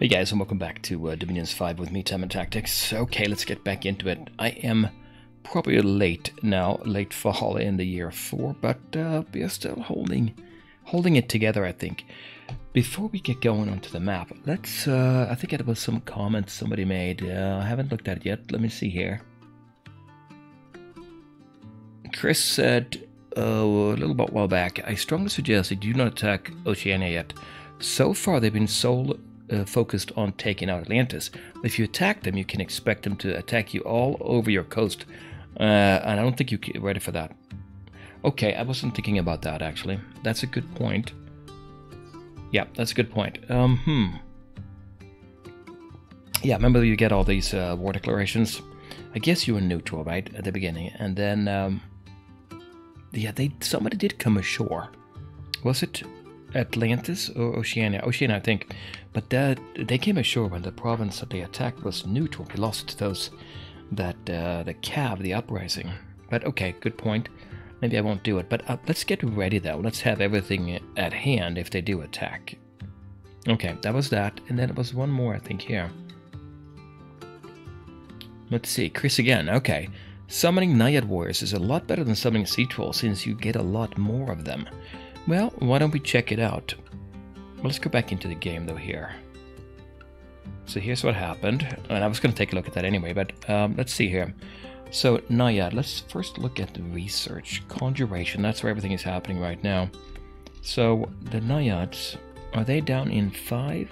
Hey guys, and welcome back to Dominions 5 with me, Time and Tactics. Okay, let's get back into it. I am probably late now, late fall in the year 4, but we are still holding it together, I think. Before we get going onto the map, let's, I think there was some comments somebody made. I haven't looked at it yet. Let me see here. Chris said, a little while back, I strongly suggest that you do not attack Oceania yet. So far, they've been focused on taking out Atlantis. If you attack them, you can expect them to attack you all over your coast. And I don't think you're ready for that. Okay, I wasn't thinking about that, actually. That's a good point. Yeah, that's a good point. Yeah, remember you get all these war declarations? I guess you were neutral, right, at the beginning. And then, yeah, somebody did come ashore. Was it Atlantis or Oceania? Oceania, I think. But they came ashore when the province that they attacked was neutral. They lost those, the Cav, the uprising. But okay, good point. Maybe I won't do it. But let's get ready though. Let's have everything at hand if they do attack. Okay, that was that. And then there was one more, I think, here. Let's see, Chris again. Okay. Summoning Naiad Warriors is a lot better than summoning Sea Trolls since you get a lot more of them. Well, why don't we check it out? Well, let's go back into the game, though, here. So here's what happened. And I was going to take a look at that anyway, but let's see here. So, Naiad, let's first look at the research. Conjuration, that's where everything is happening right now. So, the Naiads, are they down in 5?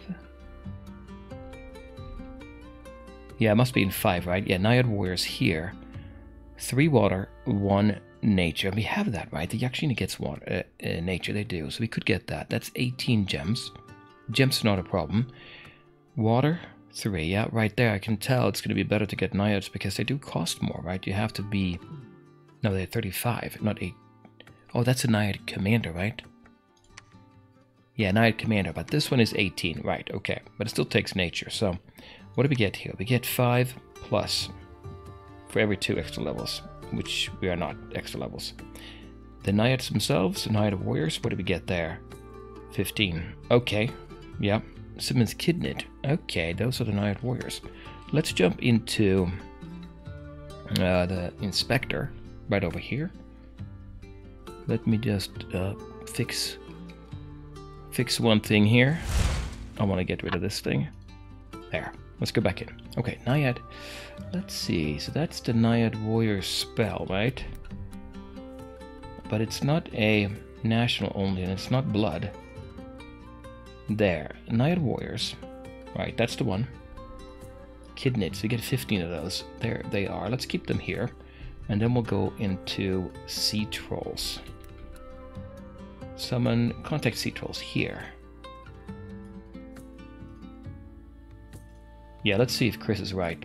Yeah, it must be in 5, right? Yeah, Naiad Warriors here. 3 water, 1 nature. We have that, right? The Yakshina gets water, nature, they do. So we could get that. That's 18 gems. Gems are not a problem. Water, 3. Yeah, right there. I can tell it's going to be better to get Naiads because they do cost more, right? You have to be... No, they're 35, not 8. Oh, that's a Naiad Commander, right? Yeah, Naiad Commander, but this one is 18. Right, okay. But it still takes nature. So what do we get here? We get 5 plus for every 2 extra levels, which we are not extra levels. The Naiads themselves, the Naiad Warriors, what do we get there? 15. Okay, yeah. Simmons Kidney. Okay, those are the Naiad Warriors. Let's jump into the Inspector right over here. Let me just fix one thing here. I want to get rid of this thing. There. Let's go back in. Okay, Naiad. Let's see. So that's the Naiad Warrior spell, right? But it's not a national only, and it's not blood. There. Naiad Warriors. Right, that's the one. Kidnits. We get 15 of those. There they are. Let's keep them here. And then we'll go into Sea Trolls. Summon contact Sea Trolls here. Yeah, let's see if Chris is right.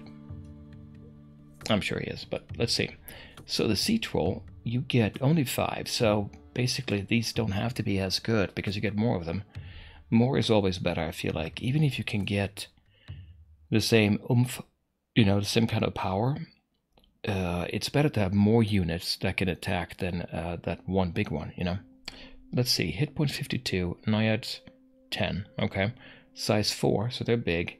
I'm sure he is, but let's see. So the Sea Troll, you get only 5, so basically these don't have to be as good because you get more of them. More is always better, I feel like. Even if you can get the same oomph, you know, the same kind of power, it's better to have more units that can attack than that one big one, you know. Let's see, hit point 52, Naiads 10, okay. Size 4, so they're big.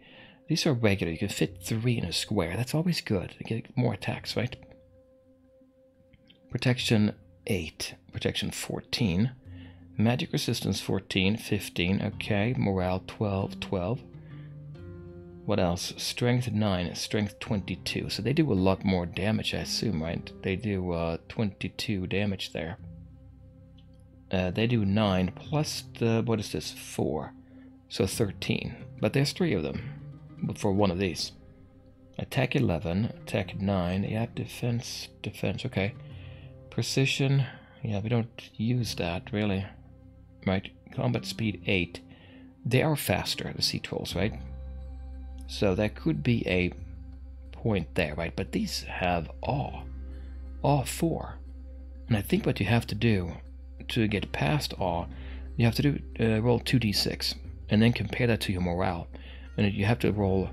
These are regular. You can fit 3 in a square. That's always good. You get more attacks, right? Protection 8. Protection 14. Magic resistance 14. 15. Okay. Morale 12. 12. What else? Strength 9. Strength 22. So they do a lot more damage, I assume, right? They do 22 damage there. They do 9 plus the... What is this? 4. So 13. But there's 3 of them. For one of these. Attack 11, attack 9, yeah, defense, okay. Precision, yeah, we don't use that, really. Right, combat speed 8. They are faster, the Sea Trolls, right? So that could be a point there, right? But these have awe. Awe 4. And I think what you have to do to get past awe, you have to do roll 2d6. And then compare that to your morale. And you have to roll...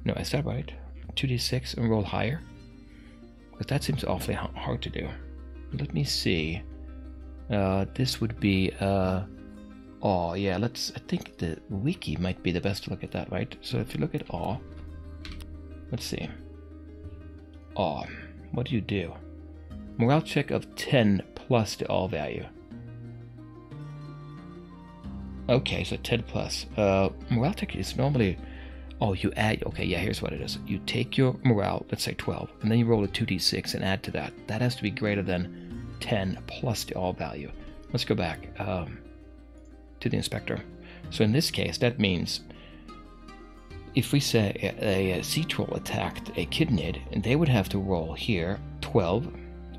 No, is that right? 2d6 and roll higher? But that seems awfully hard to do. Let me see. This would be awe. Yeah, I think the wiki might be the best to look at that, right? So if you look at awe, let's see. Awe, what do you do? Morale check of 10 plus the awe value. Okay, so 10 plus. Morale check is normally... Oh, you add... Okay, yeah, here's what it is. You take your morale, let's say 12, and then you roll a 2d6 and add to that. That has to be greater than 10 plus the awe value. Let's go back to the inspector. So in this case, that means if we say a sea troll attacked a kidnid, and they would have to roll here 12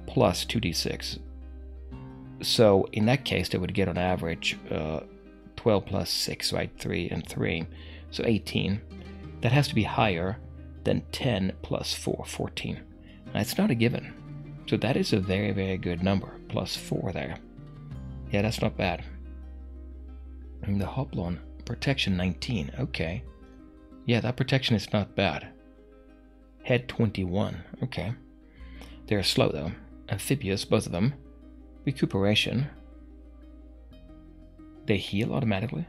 plus 2d6. So in that case, they would get on average 12 plus 6, right? 3 and 3. So 18. That has to be higher than 10 plus 4, 14. Now, it's not a given. So that is a very, very good number. Plus 4 there. Yeah, that's not bad. And the Hoplon, protection 19. Okay. Yeah, that protection is not bad. Head 21. Okay. They're slow though. Amphibious, both of them. Recuperation. They heal automatically.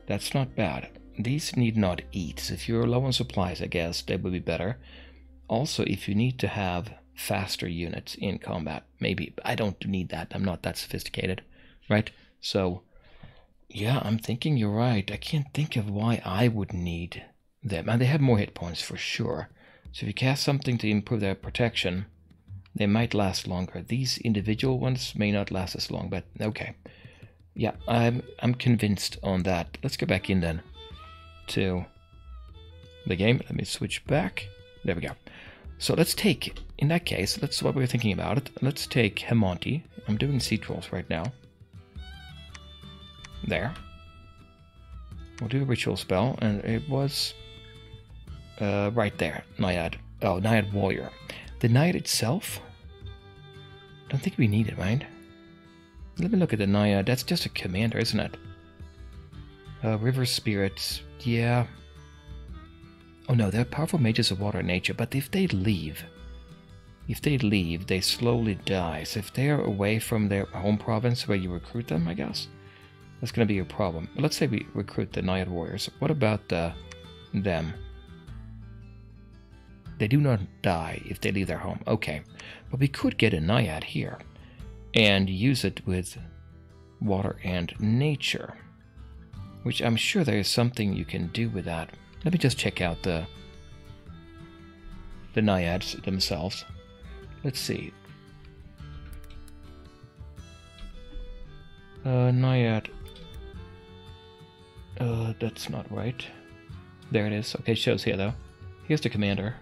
That's not bad. These need not eat. So if you're low on supplies, I guess, they would be better. Also, if you need to have faster units in combat, maybe. I don't need that. I'm not that sophisticated, right? So, yeah, I'm thinking you're right. I can't think of why I would need them. And they have more hit points for sure. So if you cast something to improve their protection, they might last longer. These individual ones may not last as long, but okay. Yeah, I'm convinced on that. Let's go back in then to the game. Let me switch back. There we go. So let's take, in that case, that's what we were thinking about it. Let's take Hemonti. I'm doing sea trolls right now. There. We'll do a ritual spell, and it was right there. Naiad. Oh, Naiad Warrior. The Naiad itself? Don't think we need it, right? Let me look at the Naiad. That's just a commander, isn't it? River Spirits. Yeah. Oh no, they're powerful mages of water and nature, but if they leave, they slowly die. So if they're away from their home province where you recruit them, I guess, that's going to be your problem. But let's say we recruit the Naiad Warriors. What about them? They do not die if they leave their home. Okay. But we could get a Naiad here and use it with water and nature, which I'm sure there is something you can do with that. Let me just check out the Naiads themselves. Let's see. Naiad. That's not right. There it is. Okay, shows here though. Here's the commander.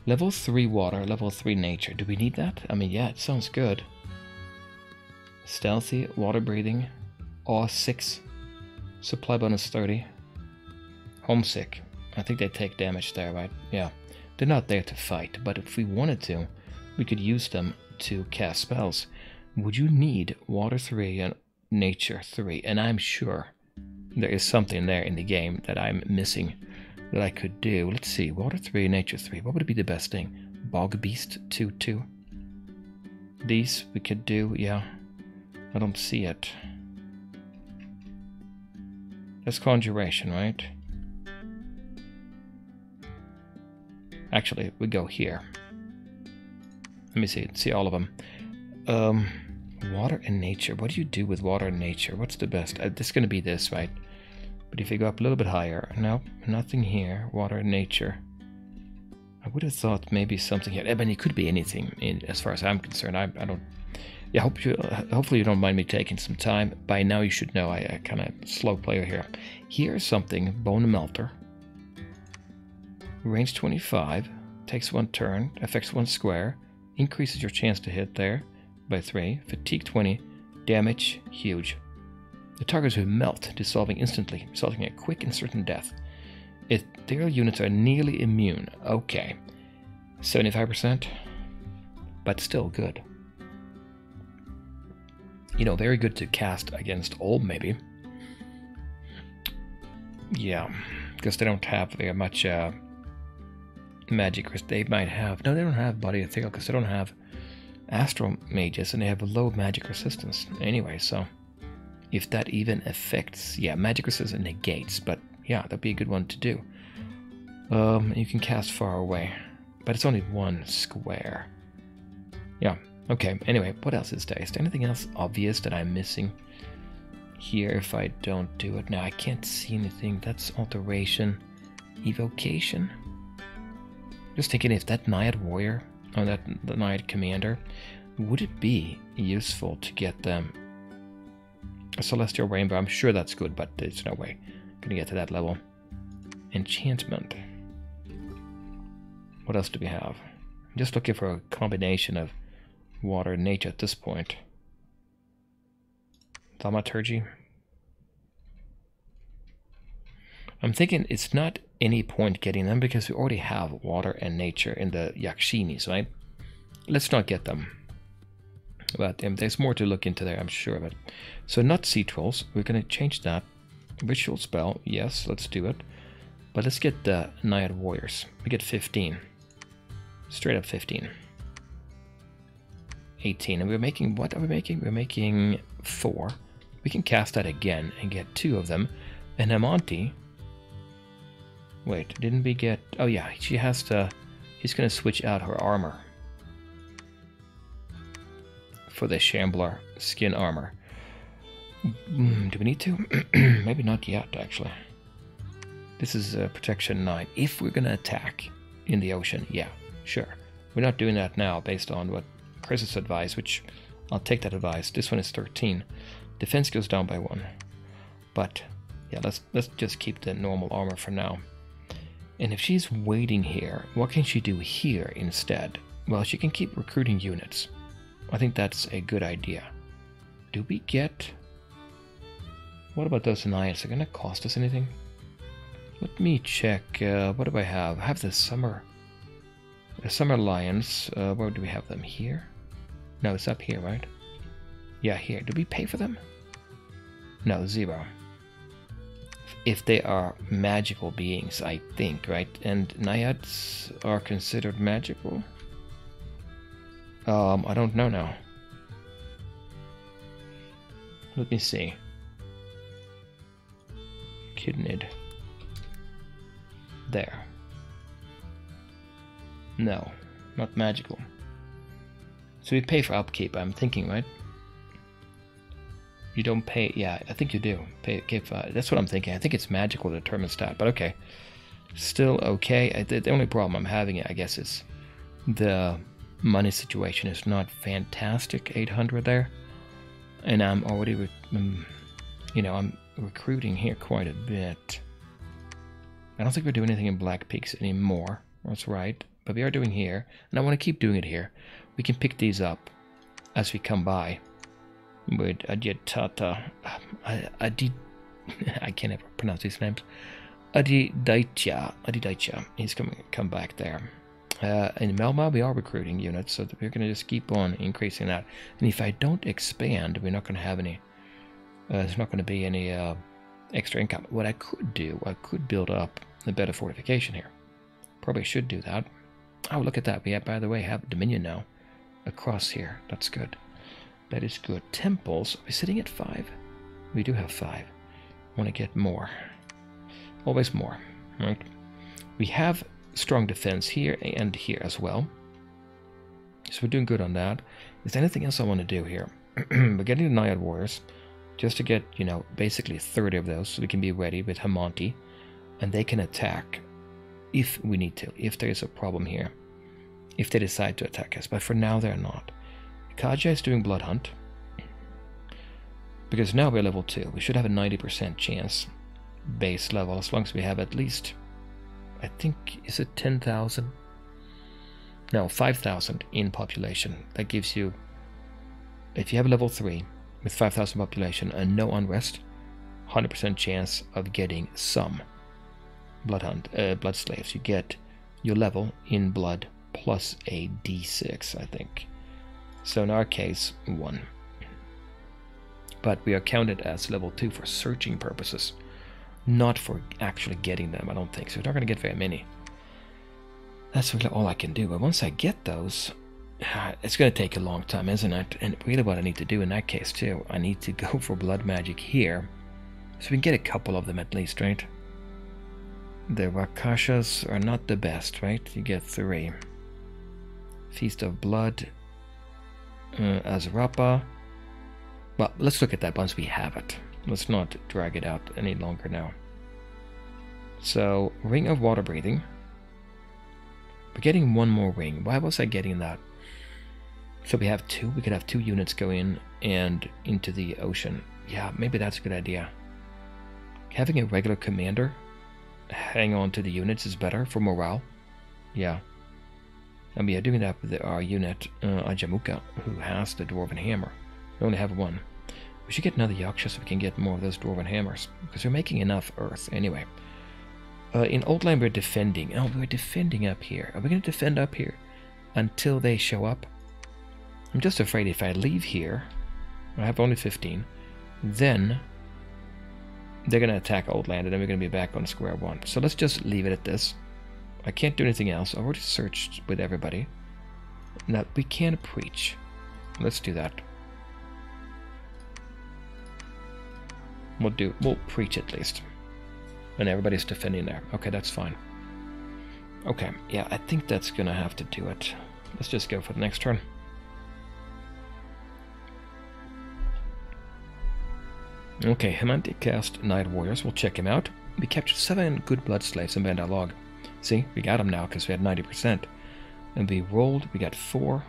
Level 3 water, level 3 nature. Do we need that? I mean, yeah, it sounds good. Stealthy, water breathing, awe 6, supply bonus 30. Homesick. I think they take damage there, right? Yeah. They're not there to fight, but if we wanted to, we could use them to cast spells. Would you need water 3 and nature 3? And I'm sure there is something there in the game that I'm missing that I could do. Let's see. Water 3, nature 3. What would be the best thing? Bog Beast 2-2. These we could do, yeah. I don't see it. That's conjuration, right? Actually, we go here. Let me see all of them. Water and nature. What do you do with water and nature? What's the best? This is going to be this, right? But if you go up a little bit higher, nope, nothing here. Water and nature. I would have thought maybe something here. I mean, it could be anything. As far as I'm concerned, I don't. Yeah, hopefully you don't mind me taking some time. By now you should know I kind of slow player here. Here's something. Bone Melter. Range 25. Takes 1 turn. Affects 1 square. Increases your chance to hit there by 3. Fatigue 20. Damage huge. The targets will melt, dissolving instantly, resulting in a quick and certain death. Ethereal units are nearly immune. Okay. 75%. But still good. You know, very good to cast against Olm, maybe. Yeah, because they don't have very much magic. They might have... No, they don't have Body Ethereal because they don't have Astral Mages, and they have a low magic resistance. Anyway, so... if that even affects... Yeah, magic resistance negates, but yeah, that'd be a good one to do. You can cast far away, but it's only 1 square. Yeah, okay. Anyway, what else is there? Is there anything else obvious that I'm missing here if I don't do it? Now, I can't see anything. That's alteration. Evocation? Just thinking if that Naiad warrior, or the Naiad commander, would it be useful to get them a celestial rainbow? I'm sure that's good, but there's no way I'm gonna get to that level. Enchantment. What else do we have? I'm just looking for a combination of water and nature at this point. Thaumaturgy. I'm thinking it's not any point getting them because we already have water and nature in the Yakshinis, right? Let's not get them. But there's more to look into there, I'm sure of it. So not sea trolls, we're going to change that. Ritual spell, yes, let's do it. But let's get the Naiad warriors. We get 15. Straight up 15. 18. And we're making, what are we making? We're making 4. We can cast that again and get 2 of them. And Amonti... Wait, didn't we get... Oh yeah, she has to... She's going to switch out her armor for the Shambler skin armor. Do we need to? Maybe not yet, actually. This is protection 9. If we're going to attack in the ocean, yeah, sure. We're not doing that now based on what Chris's advice, which I'll take that advice. This one is 13. Defense goes down by 1. But yeah, let's just keep the normal armor for now. And if she's waiting here, what can she do here instead? Well, she can keep recruiting units. I think that's a good idea. Do we get... What about those Naiads? Are they going to cost us anything? Let me check. What do I have? I have the Summer Lions. Where do we have them? Here? No, it's up here, right? Yeah, here. Do we pay for them? No, 0. If they are magical beings, I think, right? And Naiads are considered magical? I don't know now. Let me see. Kidnid. There. No, not magical. So we pay for upkeep, I'm thinking, right? You don't pay... Yeah, I think you do. That's what I'm thinking. I think it's magical to determine stat, but okay. Still okay. The only problem I'm having, I guess, is the money situation is not fantastic. 800 there. And I'm already... I'm recruiting here quite a bit. I don't think we're doing anything in Black Peaks anymore. That's right. But we are doing here. And I want to keep doing it here. We can pick these up as we come by. With Aditata, I can't ever pronounce these names. Adidaicha, he's come back there. In Melma, we are recruiting units, so we're going to just keep on increasing that. And if I don't expand, we're not going to have any. There's not going to be any extra income. What I could do, I could build up a better fortification here. Probably should do that. Oh, look at that. We, by the way, have Dominion now across here. That's good. That is good. Temples, are we sitting at 5? We do have 5. I want to get more. Always more, right? We have strong defense here and here as well. So we're doing good on that. Is there anything else I want to do here? We're getting the Naiad Warriors, just to get, basically 30 of those, so we can be ready with Hamonti, and they can attack if we need to, if there is a problem here, if they decide to attack us. But for now, they're not. Kaja is doing Blood Hunt, because now we're level 2. We should have a 90% chance base level, as long as we have at least, I think, is it 10,000? No, 5,000 in population. That gives you, if you have a level 3 with 5,000 population and no unrest, 100% chance of getting some blood slaves. You get your level in blood plus a d6, I think. So in our case, 1. But we are counted as level 2 for searching purposes, not for actually getting them, I don't think. So we're not going to get very many. That's really all I can do. But once I get those, It's going to take a long time, isn't it? And really what I need to do in that case too, I need to go for blood magic here. So we can get a couple of them at least, right? The Rakshasas are not the best, right? You get 3. Feast of Blood. Azrapa. Well, let's look at that once we have it. Let's not drag it out any longer now. So, Ring of Water Breathing. We're getting 1 more ring. Why was I getting that? So we have 2. We could have 2 units go in and into the ocean. Yeah, maybe that's a good idea. Having a regular commander hang on to the units is better for morale. Yeah. And we are doing that with our unit, Ajamuka, who has the Dwarven Hammer. We only have 1. We should get another Yaksha so we can get more of those Dwarven Hammers, because we're making enough Earth anyway. In Old Land we're defending. Oh, we're defending up here. Are we going to defend up here until they show up? I'm just afraid if I leave here, I have only 15, then they're going to attack Old Land and then we're going to be back on square 1. So let's just leave it at this. I can't do anything else. I've already searched with everybody. Now, we can preach. Let's do that. We'll preach at least. And everybody's defending there. Okay, that's fine. Okay, yeah, I think that's gonna have to do it. Let's just go for the next turn. Okay, Hemantic cast Night Warriors. We'll check him out. We captured 7 good blood slaves in Bandar Log. See, we got them now because we had 90%. And we rolled, we got 4.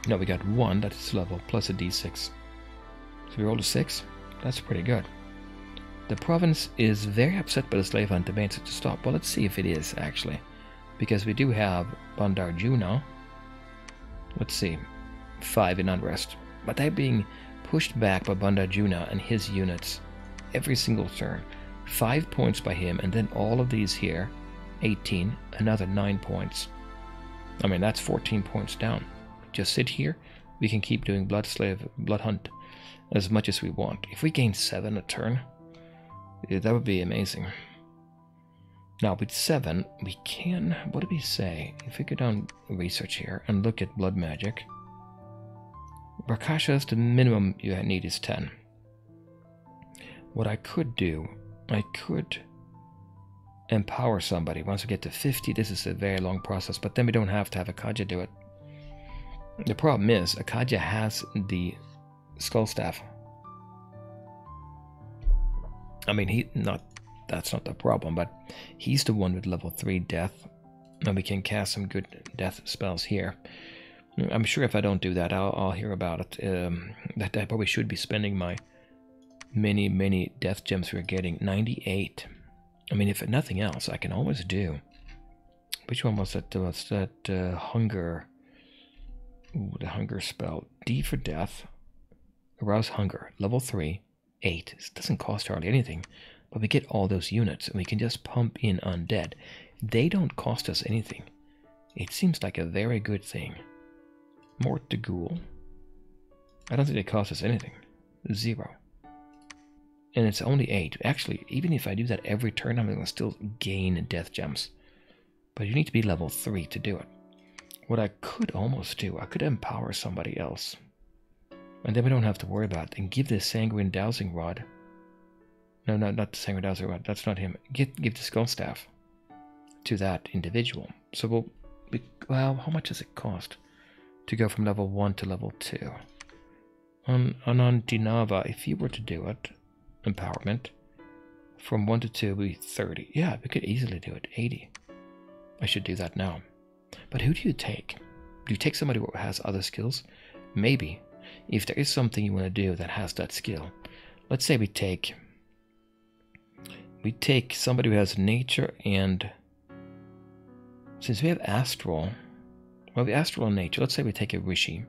No, we got 1, that's level, plus a d6. So we rolled a 6. That's pretty good. The province is very upset by the slave hunt and demands it to stop. Well, let's see if it is, actually. Because we do have Bandar Juna. Let's see. 5 in unrest. But they're being pushed back by Bandar Juna and his units every single turn. 5 points by him, and then all of these here. 18, another 9 points. I mean, that's 14 points down. Just sit here. We can keep doing blood hunt as much as we want. If we gain 7 a turn, that would be amazing. Now with 7, we can, what did we say? If we go down research here and look at blood magic, Rakshasas, the minimum you need is 10. What I could do, I could empower somebody. Once we get to 50, this is a very long process, but then we don't have to have Akaja do it. The problem is, Akaja has the skull staff. I mean, that's not the problem, but he's the one with level 3 death, and we can cast some good death spells here. I'm sure if I don't do that, I'll hear about it. That I probably should be spending my many death gems we're getting. 98. I mean, if nothing else, I can always do. Which one was that? What's that? Hunger. Ooh, the hunger spell. D for death. Arouse hunger. Level 3. 8. It doesn't cost hardly anything, but we get all those units and we can just pump in undead. They don't cost us anything. It seems like a very good thing. Mort the Ghoul. I don't think they cost us anything. 0. And it's only 8. Actually, even if I do that every turn, I'm going to still gain death gems. But you need to be level 3 to do it. What I could almost do, I could empower somebody else. And then we don't have to worry about it. And give this Sanguine Dowsing Rod. No, not the Sanguine Dowsing Rod. That's not him. Give the Skull Staff to that individual. So well, how much does it cost to go from level 1 to level 2? On Dinava, if you were to do it, empowerment, from 1 to 2 would be 30. Yeah, we could easily do it. 80. I should do that now. But who do you take? Do you take somebody who has other skills? Maybe. If there is something you want to do that has that skill. Let's say we take somebody who has nature and... Since we have astral... Well, we have astral and nature. Let's say we take a Rishi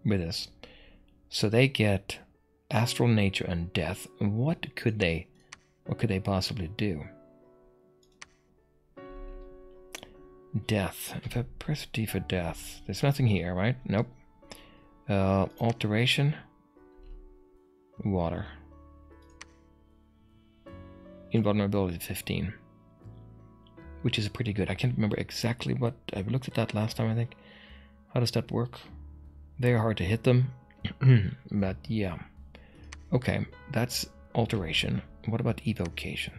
with us. So they get astral, nature, and death. What could they possibly do? Death. If I press D for death, there's nothing here, right? Nope. Alteration. Water. Invulnerability 15. Which is pretty good. I can't remember exactly what... I looked at that last time, I think. How does that work? They're hard to hit them. But yeah. Okay, that's alteration. What about evocation?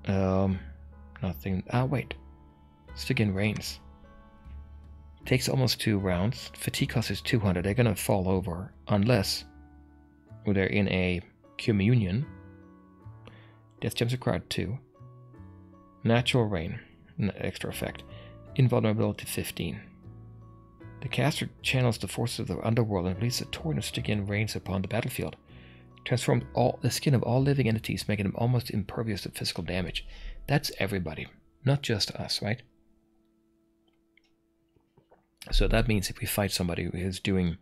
Nothing. Ah, wait. Stygian Rains. Takes almost 2 rounds. Fatigue cost is 200. They're gonna fall over unless they're in a communion. Death gems required 2. Natural Rain. Extra effect. Invulnerability 15. The caster channels the forces of the underworld and releases a torrent of Stygian Rains upon the battlefield. Transforms the skin of all living entities, making them almost impervious to physical damage. That's everybody, not just us, right? So that means if we fight somebody who is doing,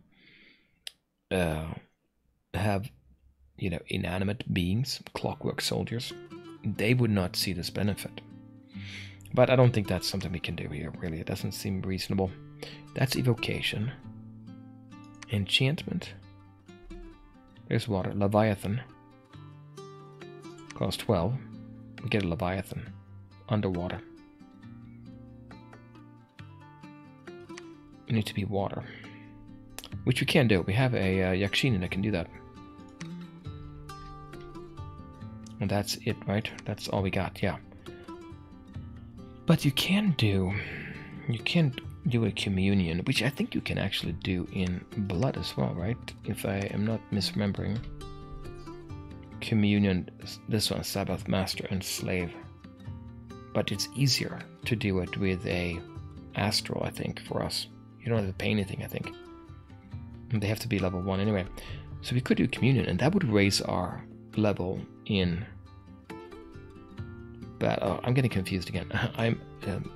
have, you know, inanimate beings, clockwork soldiers, they would not see this benefit. But I don't think that's something we can do here, really. It doesn't seem reasonable. That's evocation. Enchantment. There's water. Leviathan. Cost 12. We get a Leviathan. Underwater. We need to be water. Which we can do. We have a Yakshini that can do that. And that's it, right? That's all we got, yeah. But you can do a communion, which I think you can actually do in blood as well, right? If I am not misremembering. Communion, this one, Sabbath Master and Slave. But it's easier to do it with a Astral, I think, for us. You don't have to pay anything, I think. And they have to be level 1 anyway. So we could do communion, and that would raise our level in... But I'm getting confused again.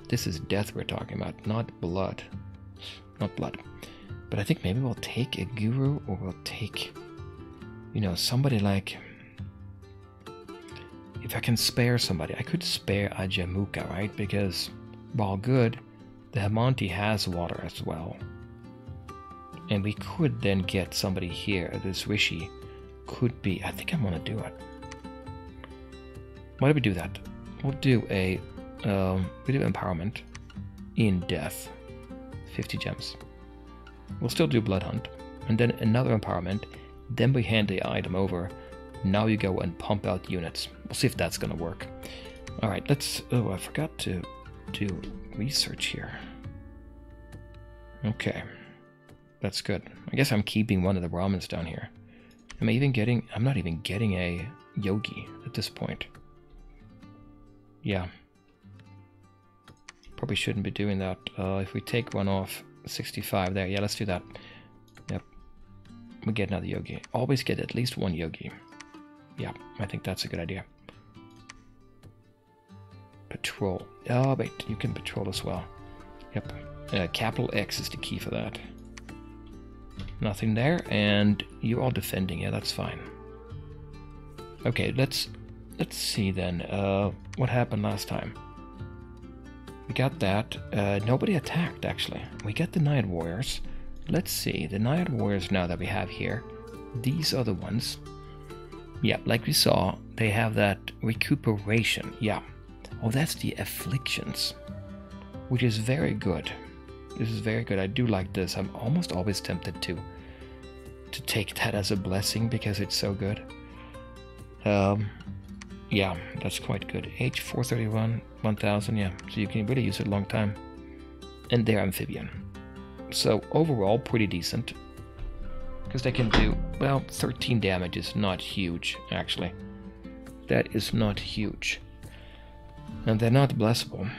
This is death we're talking about, not blood. Not blood. But I think maybe we'll take a guru, or we'll take, you know, somebody like... If I can spare somebody, I could spare a Jamuka, right? Because, while good, the Hamonti has water as well. And we could then get somebody here. This Rishi could be... I think I want to do it. Why do we do that? We'll do a... we do empowerment in death. 50 gems. We'll still do blood hunt. And then another empowerment. Then we hand the item over. Now you go and pump out units. We'll see if that's going to work. Alright, let's... Oh, I forgot to do research here. Okay. That's good. I guess I'm keeping one of the Brahmins down here. Am I even getting... I'm not even getting a Yogi at this point. Yeah. Probably shouldn't be doing that. If we take one off, 65 there. Yeah, let's do that. Yep. We get another Yogi. Always get at least one Yogi. Yeah, I think that's a good idea. Patrol. Oh, wait, you can patrol as well. Yep. Capital X is the key for that. Nothing there, and you're all defending. Yeah, that's fine. Okay, let's see then. What happened last time? We got that. Nobody attacked, actually. We got the Naiad Warriors. Let's see. The Naiad Warriors now that we have here. These are the ones. Yeah, like we saw, they have that recuperation. Yeah. Oh, that's the afflictions. Which is very good. This is very good. I do like this. I'm almost always tempted to take that as a blessing because it's so good. Yeah, that's quite good. H431, 1000, yeah. So you can really use it a long time. And they're amphibian. So overall, pretty decent. Because they can do, well, 13 damage is not huge, actually. That is not huge. And they're not blessable.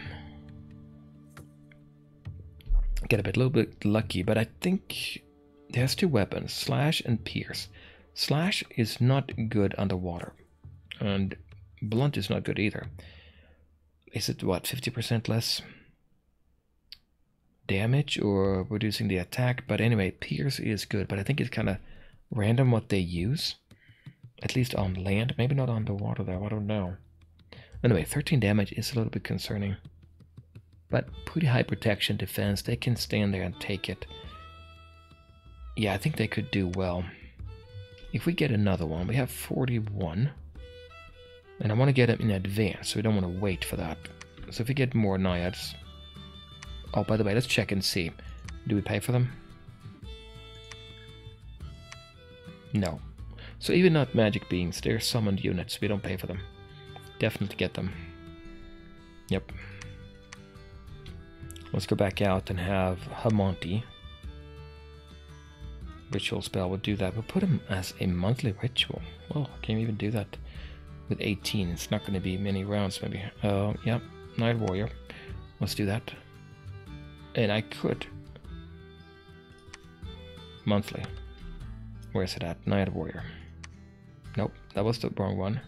Get a little bit lucky, but I think there's 2 weapons, Slash and Pierce. Slash is not good underwater. And Blunt is not good either. Is it, what, 50% less damage or reducing the attack? But anyway, Pierce is good, but I think it's kind of random what they use. At least on land. Maybe not underwater though, I don't know. Anyway, 13 damage is a little bit concerning. But pretty high protection defense. They can stand there and take it. Yeah, I think they could do well. If we get another one, we have 41. And I want to get them in advance, so we don't want to wait for that. So if we get more Naiads, Oh, by the way, let's check and see. Do we pay for them? No. So even not magic beings, they're summoned units. We don't pay for them. Definitely get them. Yep. Let's go back out and have Hamonti. Ritual spell would do that. We'll put him as a monthly ritual. Well, can we even do that with 18? It's not going to be many rounds, maybe. Yeah, Night Warrior. Let's do that. And I could. Monthly. Where is it at? Night Warrior. Nope, that was the wrong one.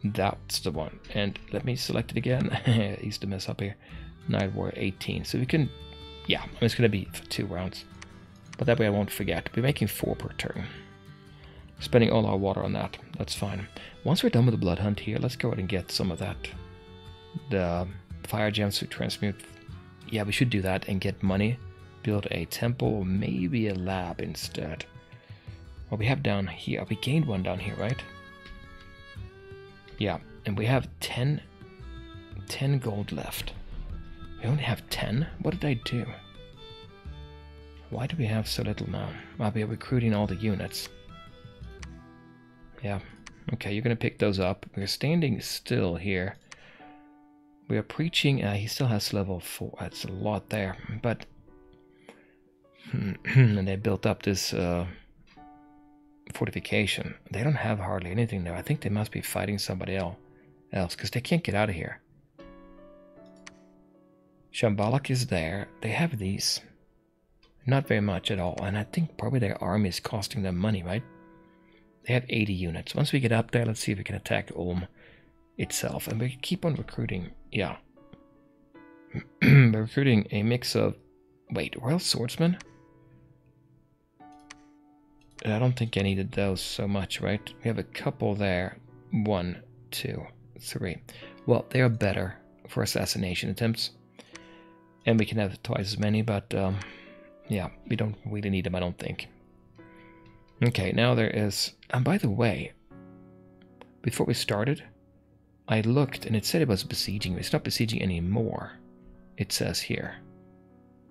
That's the one. And let me select it again. I used to mess up here. Night Warrior 18. So we can... Yeah, it's going to be for 2 rounds. But that way I won't forget. We're making 4 per turn. Spending all our water on that. That's fine. Once we're done with the Blood Hunt here, let's go ahead and get some of that. The Fire Gems to transmute. Yeah, we should do that and get money. Build a temple or maybe a lab instead. What we have down here. We gained 1 down here, right? Yeah, and we have 10 gold left. We only have 10? What did I do? Why do we have so little now? I'll be recruiting all the units. Yeah, okay, you're going to pick those up. We're standing still here. We are preaching. He still has level 4. That's a lot there. But... and they built up this fortification. They don't have hardly anything there. I think they must be fighting somebody else because they can't get out of here. Shambhalak is there. They have these. Not very much at all. And I think probably their army is costing them money, right? They have 80 units. Once we get up there, let's see if we can attack Ulm itself. And we keep on recruiting. Yeah. We're recruiting a mix of... Wait, Royal Swordsman? I don't think I needed those so much, right? We have a couple there. 1, 2, 3. Well, they are better for assassination attempts. And we can have twice as many, but yeah, we don't really need them, I don't think. Okay, now there is... And by the way, before we started, I looked and it said it was besieging. It's not besieging anymore, it says here.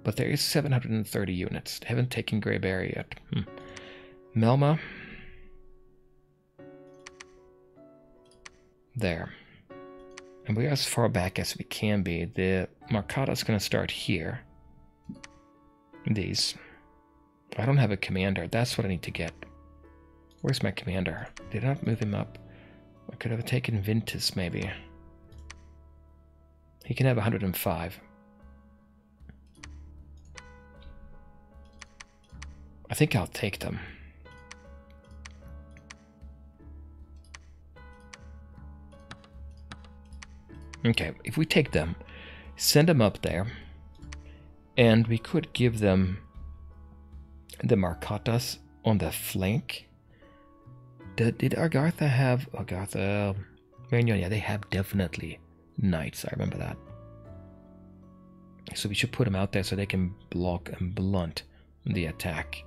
But there is 730 units. They haven't taken Grey Barrier yet. Melma. There. And we're as far back as we can be. The Markata is going to start here. These. I don't have a commander. That's what I need to get. Where's my commander? Did I not move him up? I could have taken Vintus, maybe. He can have 105. I think I'll take them. Okay, if we take them, send them up there, and we could give them the Markatas on the flank. Did Agartha have... Agartha... Marion, yeah, they have definitely knights, I remember that. So we should put them out there so they can block and blunt the attack.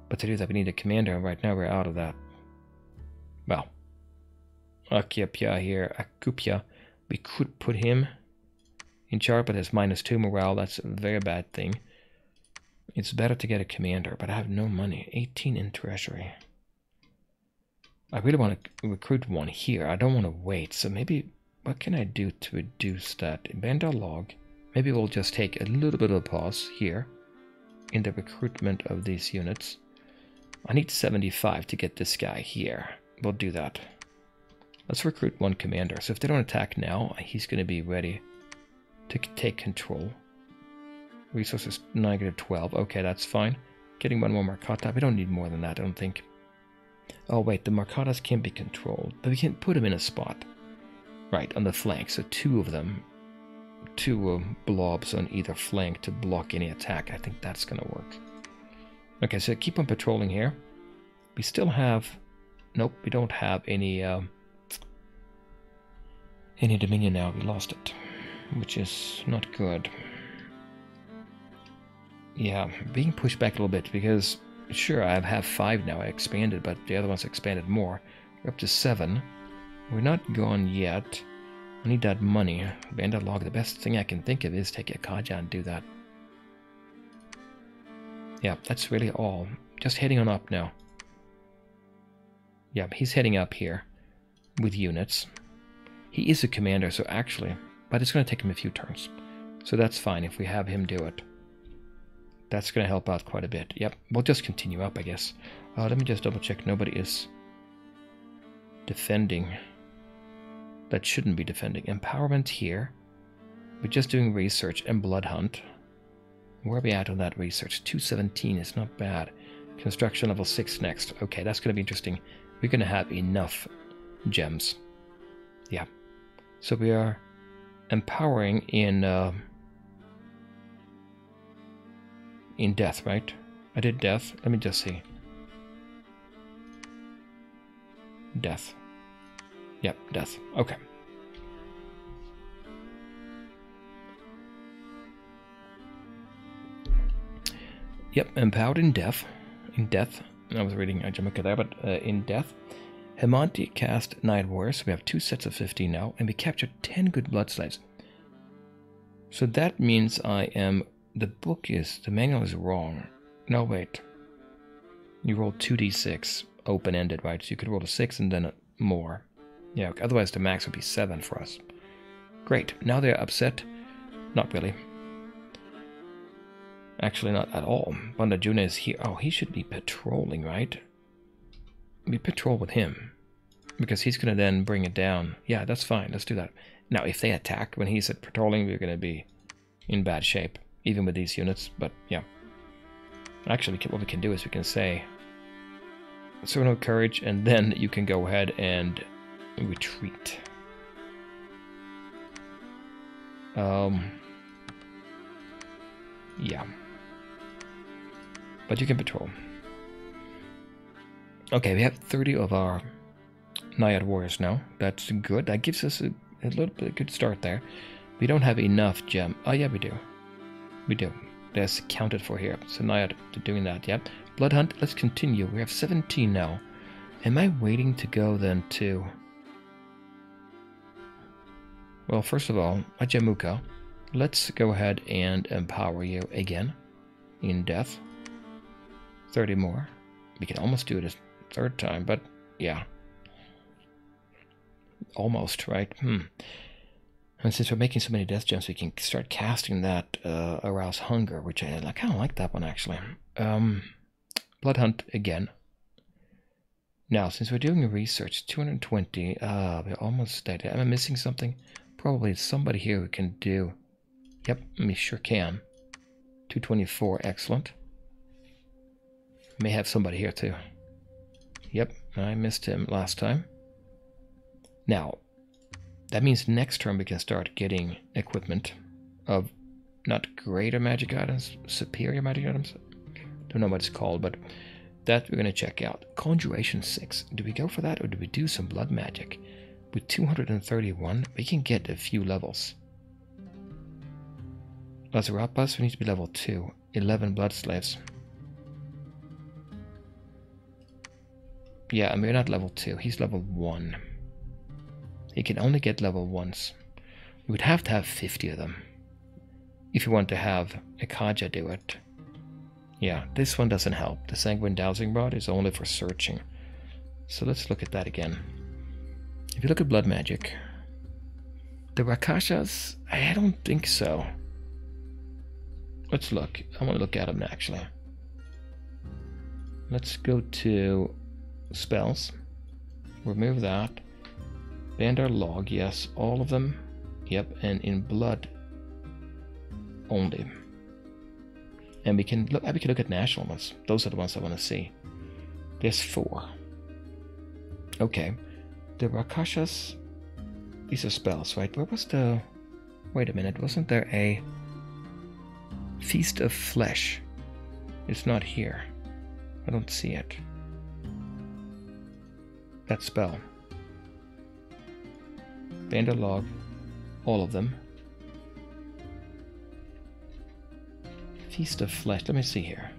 But to do that, we need a commander, and right now we're out of that. Well, Akyapia here, Akupia. We could put him in charge, but it's -2 morale. That's a very bad thing. It's better to get a commander, but I have no money. 18 in treasury. I really want to recruit one here. I don't want to wait. So maybe, what can I do to reduce that? In Bandar Log, maybe we'll just take a little bit of a pause here in the recruitment of these units. I need 75 to get this guy here. We'll do that. Let's recruit 1 commander. So if they don't attack now, he's going to be ready to take control. Resources -12. Okay, that's fine. Getting 1 more Markata. We don't need more than that, I don't think. Oh wait, the Markatas can't be controlled. But we can put them in a spot. Right, on the flank. So 2 of them. 2 blobs on either flank to block any attack. I think that's going to work. Okay, so keep on patrolling here. We still have... Nope, we don't have any Dominion now. We lost it, which is not good. Yeah, being pushed back a little bit because, sure, I have 5 now. I expanded, but the other ones expanded more. We're up to 7. We're not gone yet. I need that money. Bandar Log, the best thing I can think of is take a Kaja and do that. Yeah, that's really all. Just heading on up now. Yeah, he's heading up here with units. He is a commander, so actually, but it's going to take him a few turns. So that's fine if we have him do it. That's going to help out quite a bit. Yep, we'll just continue up, I guess. Let me just double check. Nobody is defending. That shouldn't be defending. Empowerment here. We're just doing research and blood hunt. Where are we at on that research? 217 is not bad. Construction level 6 next. Okay, that's going to be interesting. We're going to have enough gems. Yeah. So we are empowering in death, right? I did death. Let me just see. Death. Yep, death. Okay. Yep, empowered in death. In death. I was reading Jamaica there, but in death. Hemanti cast Night Warriors. So we have 2 sets of 15 now, and we captured 10 good blood slaves. So that means I am... The manual is wrong. No, wait. You roll 2d6, open-ended, right? So you could roll a 6 and then more. Yeah, otherwise the max would be 7 for us. Great. Now they're upset. Not really. Actually, not at all. Bandajuna is here. Oh, he should be patrolling, right? We patrol with him. Because he's going to then bring it down. Yeah, that's fine. Let's do that. Now, if they attack when he's at patrolling, we're going to be in bad shape. Even with these units. But, yeah. Actually, what we can do is we can say... So no courage, and then you can go ahead and retreat. Yeah. But you can patrol. Okay, we have 30 of our Naiad warriors now. That's good. That gives us a little bit good start there. We don't have enough gem. Oh yeah, we do. We do. That's accounted for here. So Naiad doing that, yeah. Blood hunt, let's continue. We have 17 now. Am I waiting to go then to... Well, first of all, Ajamuka, let's go ahead and empower you again in death. 30 more. We can almost do it a third time, but yeah. Almost, right? And since we're making so many death gems, we can start casting that Arouse Hunger, which I kind of like that one, actually. Blood Hunt again. Now, since we're doing a research, 220, we're almost dead. Am I missing something? Probably somebody here who can do... Yep, we sure can. 224, excellent. May have somebody here too. Yep, I missed him last time. Now, that means next turn we can start getting equipment of not greater magic items, superior magic items. Don't know what it's called, but that we're going to check out. Conjuration 6. Do we go for that or do we do some blood magic? With 231, we can get a few levels. Lazarapas, we need to be level 2. 11 blood slaves. Yeah, and we're not level 2. He's level 1. He can only get level 1s. We would have to have 50 of them. If you want to have a Kaja do it. Yeah, this one doesn't help. The Sanguine Dowsing Rod is only for searching. So let's look at that again. If you look at blood magic, the Rakshasas, I don't think so. Let's look. I want to look at them actually. Let's go to spells. Remove that. Bandar Log, yes, all of them. Yep, and in blood only. And we can look at national ones. Those are the ones I want to see. There's 4. Okay. The Rakshasas, these are spells, right? Where was the... Wait a minute, wasn't there a Feast of Flesh? It's not here. I don't see it. That spell. Bandar Log, all of them. Feast of Flesh, let me see here.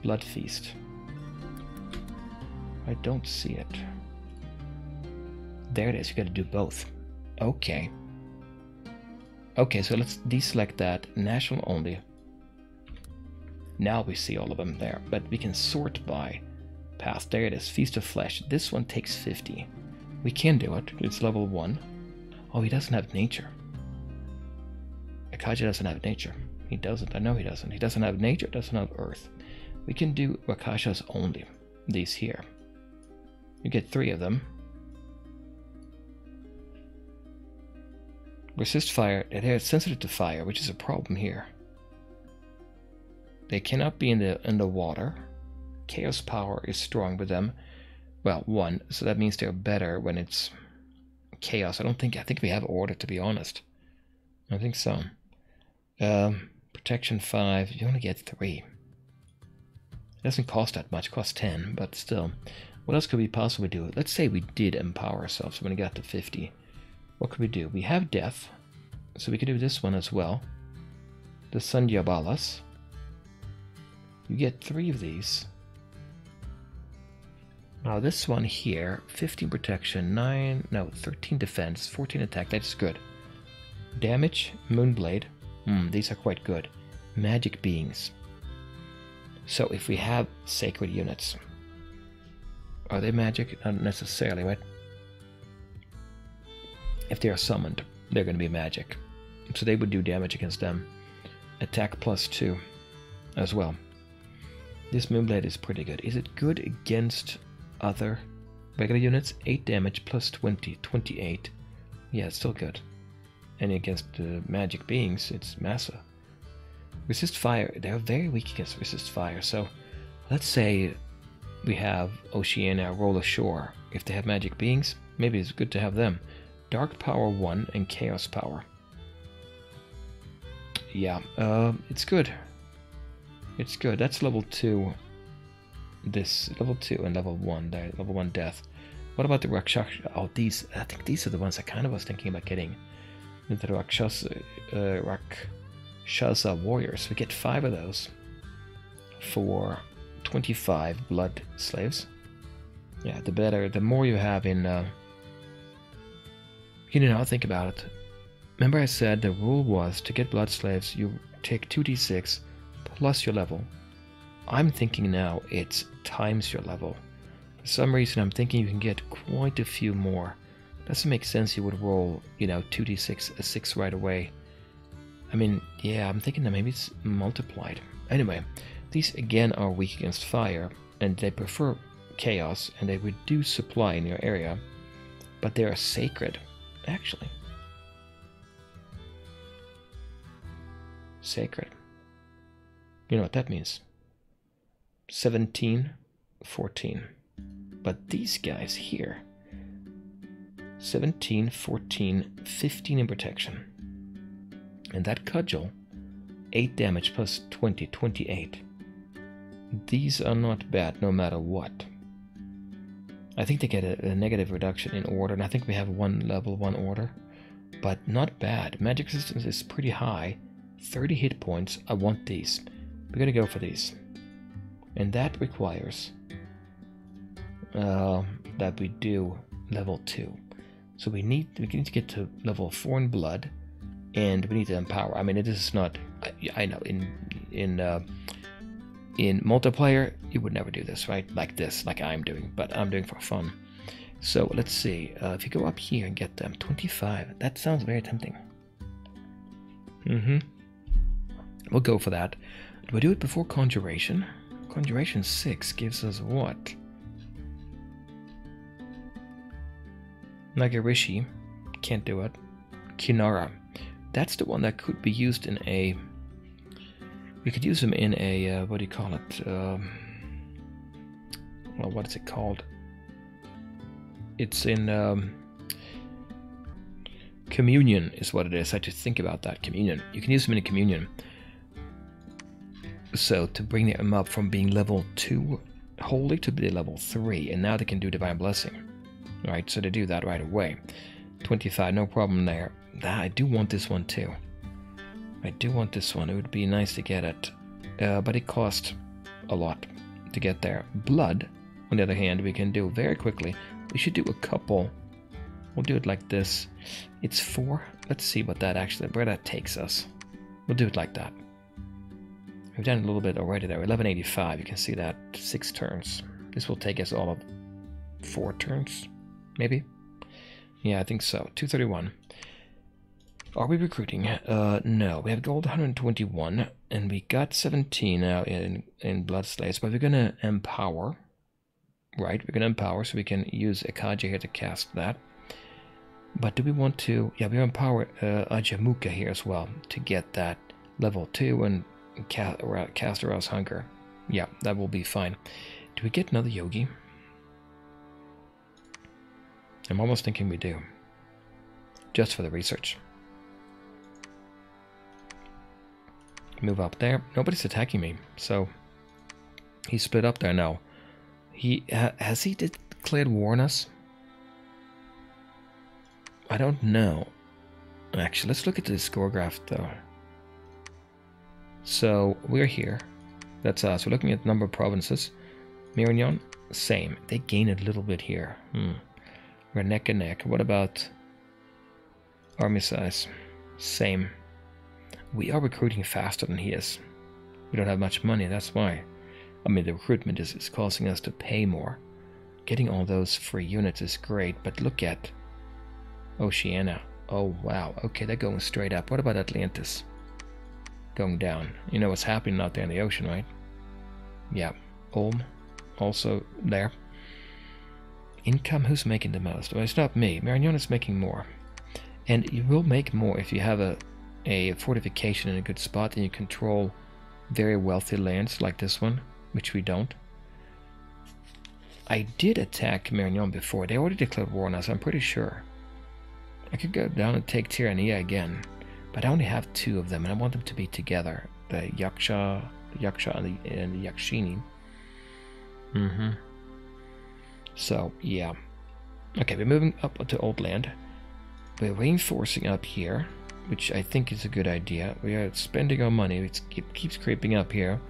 Blood Feast. I don't see it. There it is, you gotta do both. Okay. Okay, so let's deselect that. National only. Now we see all of them there, but we can sort by path. There it is, Feast of Flesh. This one takes 50. We can do it. It's level 1. Oh, he doesn't have nature. Akaja doesn't have nature. He doesn't. I know he doesn't. He doesn't have nature, doesn't have earth. We can do Rakshasas only. These here. You get 3 of them. Resist fire. They're sensitive to fire, which is a problem here. They cannot be in the water. Chaos power is strong with them. Well, 1, so that means they're better when it's chaos. I think we have order, to be honest. I think so. Protection 5, you only get 3. It doesn't cost that much, it costs 10, but still. What else could we possibly do? Let's say we did empower ourselves when we got to 50. What could we do? We have death, so we could do this one as well. The Sandhya-balas. You get 3 of these. Now this one here, 15 protection, 13 defense, 14 attack, that's good. Damage, Moonblade, these are quite good. Magic beings. So if we have sacred units, are they magic? Not necessarily, right? If they are summoned, they're going to be magic. So they would do damage against them. Attack +2 as well. This Moonblade is pretty good. Is it good against other regular units? 8 damage +20, 28. Yeah, it's still good. And against magic beings, it's massive. Resist fire. They're very weak against resist fire. So let's say we have Oceania roll ashore. If they have magic beings, maybe it's good to have them. Dark power 1 and chaos power. Yeah, it's good. It's good. That's level 2. This level 2 and level 1 there. Level 1 death. What about the Rakshasa? Oh, these. I think these are the ones I kind of was thinking about getting. The Rakshasa warriors. We get 5 of those for 25 blood slaves. Yeah, the better. The more you have in. You know, think about it. Remember, I said the rule was to get blood slaves, you take 2d6 plus your level. I'm thinking now it's times your level. For some reason, I'm thinking you can get quite a few more. Doesn't make sense you would roll, 2d6 a 6 right away. I mean, yeah, I'm thinking that maybe it's multiplied. Anyway, these again are weak against fire, and they prefer chaos, and they reduce supply in your area, but they are sacred, actually. Sacred. You know what that means? 17, 14. But these guys here, 17, 14, 15 in protection. And that cudgel, 8 damage plus 20, 28. These are not bad no matter what. I think they get a negative reduction in order, and I think we have one level 1 order. But not bad. Magic resistance is pretty high. 30 hit points. I want these. We're gonna go for these. And that requires that we do level 2. So we need to get to level 4 in blood, and we need to empower. I mean, it is not. I know in multiplayer you would never do this, right? Like this, like I'm doing, but I'm doing for fun. So let's see. If you go up here and get them 25, that sounds very tempting. We'll go for that. Do we do it before Conjuration? Conjuration 6 gives us what? Nagarishi. Can't do it. Kinara. That's the one that could be used in a... We could use them in a... what do you call it? Well, what is it called? It's in... Communion is what it is. I just think about that. Communion. You can use them in a communion. So to bring them up from being level 2 holy to be level 3, and now they can do Divine Blessing. Right, so they do that right away. 25, no problem there. I do want this one too. I do want this one. It would be nice to get it, but it costs a lot to get there. Blood, on the other hand, we can do very quickly. We should do a couple We'll do it like this. It's 4. Let's see what that actually, where that takes us. We'll do it like that. We've done a little bit already there. 1185, you can see that. 6 turns. This will take us all of 4 turns, maybe? Yeah, I think so. 231. Are we recruiting? No. We have gold 121, and we got 17 now in Blood Slaves, but we're gonna empower. Right, we're gonna empower, so we can use Akaja here to cast that. But do we want to... Yeah, we empower Ajamuka here as well to get that level 2 and cast Arouse Hunger. Yeah, that will be fine. Do we get another Yogi? I'm almost thinking we do. Just for the research. Move up there. Nobody's attacking me, so... He's split up there now. Has he declared war on us? I don't know. Actually, let's look at the score graph though. So we're here. That's us. We're looking at the number of provinces. Myrignon, same. They gain a little bit here. We're neck and neck. What about army size? Same. We are recruiting faster than he is. We don't have much money, that's why. I mean, the recruitment is causing us to pay more. Getting all those free units is great, but look at Oceania. Oh, wow. Okay, they're going straight up. What about Atlantis? Going down. You know what's happening out there in the ocean, right? Yeah. Ulm, also there. Income, who's making the most? Well, it's not me. Marignon is making more. And you will make more if you have a fortification in a good spot and you control very wealthy lands like this one, which we don't. I did attack Marignon before. They already declared war on us, I'm pretty sure. I could go down and take Tyrannia again, but I only have 2 of them, and I want them to be together. The Yaksha and the Yakshini. So, yeah. Okay, we're moving up to Old Land. We're reinforcing up here, which I think is a good idea. We are spending our money. It keeps creeping up here.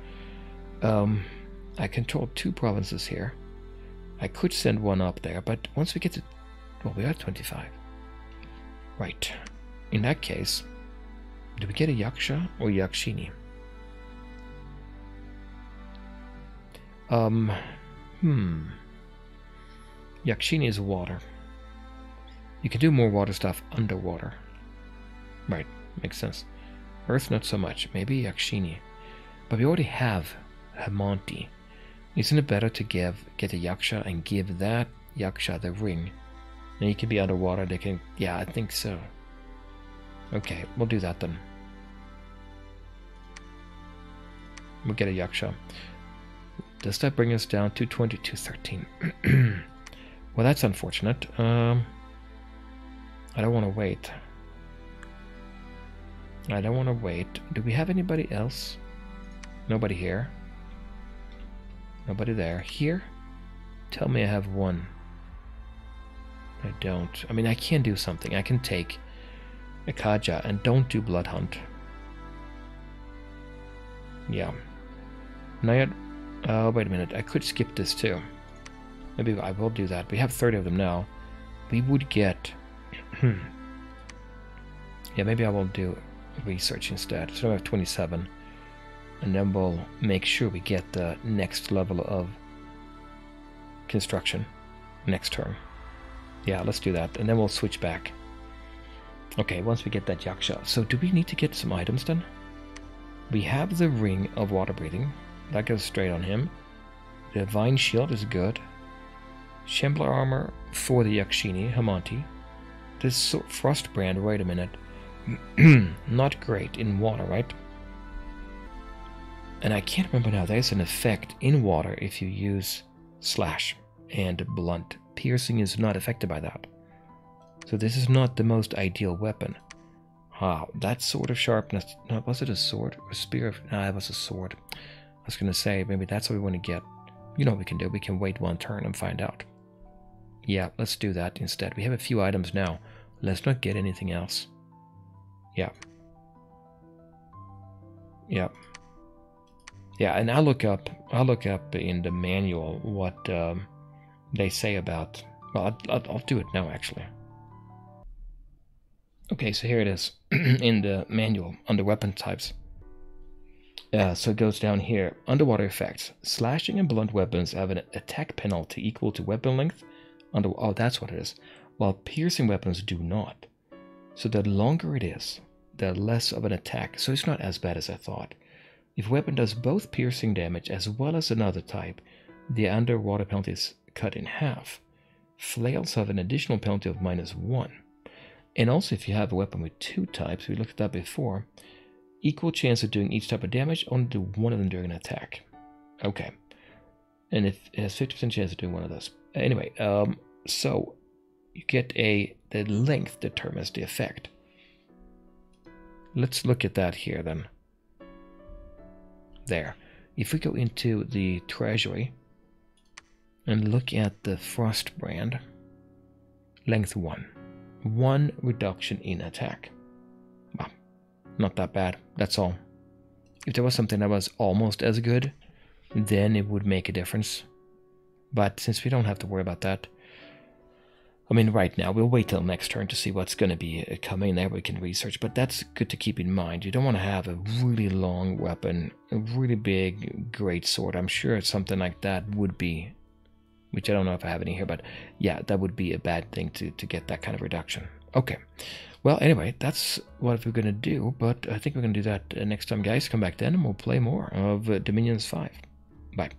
I control 2 provinces here. I could send one up there, but once we get to... Well, we are at 25. Right. In that case, do we get a Yaksha or Yakshini? Yakshini is water. You can do more water stuff underwater. Right, makes sense. Earth, not so much. Maybe Yakshini. But we already have Hamonti. Isn't it better to get a Yaksha and give that Yaksha the ring? And he can be underwater, they can... Yeah, I think so. Okay, we'll do that then. We'll get a Yaksha. Does that bring us down to 2213? Well, that's unfortunate. I don't want to wait. I don't want to wait. Do we have anybody else? Nobody here. Nobody there. Here? Tell me I have one. I don't. I mean, I can do something. I can take Akaja and don't do Blood Hunt. Yeah. Nayad. Oh, wait a minute. I could skip this too. Maybe I will do that. We have 30 of them now. We would get... Yeah, maybe I will do research instead. So I have 27. And then we'll make sure we get the next level of construction next turn. Yeah, let's do that. And then we'll switch back. Okay, once we get that Yaksha. So do we need to get some items then? We have the Ring of Water Breathing. That goes straight on him. The Divine Shield is good. Shambler Armor for the Yakshini, Hamonti. This Frostbrand, wait a minute. Not great in water, right? And I can't remember now, there's an effect in water if you use Slash and Blunt. Piercing is not affected by that. So this is not the most ideal weapon. Ah, that Sword of Sharpness. No, was it a sword? Or a spear? No, it was a sword. I was going to say, maybe that's what we want to get. You know what we can do? We can wait one turn and find out. Yeah, let's do that instead. We have a few items now. Let's not get anything else. Yeah. Yeah. Yeah, and I'll look up in the manual what they say about... Well, I'll do it now, actually. Okay, so here it is in the manual under weapon types. So it goes down here. Underwater effects. Slashing and blunt weapons have an attack penalty equal to weapon length. Oh, that's what it is. While piercing weapons do not. So the longer it is, the less of an attack. So it's not as bad as I thought. If a weapon does both piercing damage as well as another type, the underwater penalty is cut in half. Flails have an additional penalty of -1. And also if you have a weapon with 2 types, we looked at that before, equal chance of doing each type of damage, only do one of them during an attack. Okay. And if it has 50% chance of doing one of those. Anyway, so you get the length determines the effect. Let's look at that here then. There. If we go into the treasury and look at the Frost brand, length 1. 1 reduction in attack. Well, not that bad, that's all. If there was something that was almost as good, then it would make a difference. But since we don't have to worry about that, I mean, right now, we'll wait till next turn to see what's going to be coming there. We can research, but that's good to keep in mind. You don't want to have a really long weapon, a really big, great sword. I'm sure something like that would be, which I don't know if I have any here, but yeah, that would be a bad thing to get that kind of reduction. Okay. Well, anyway, that's what we're going to do, but I think we're going to do that next time, guys. Come back then, and we'll play more of Dominions 5. Bye.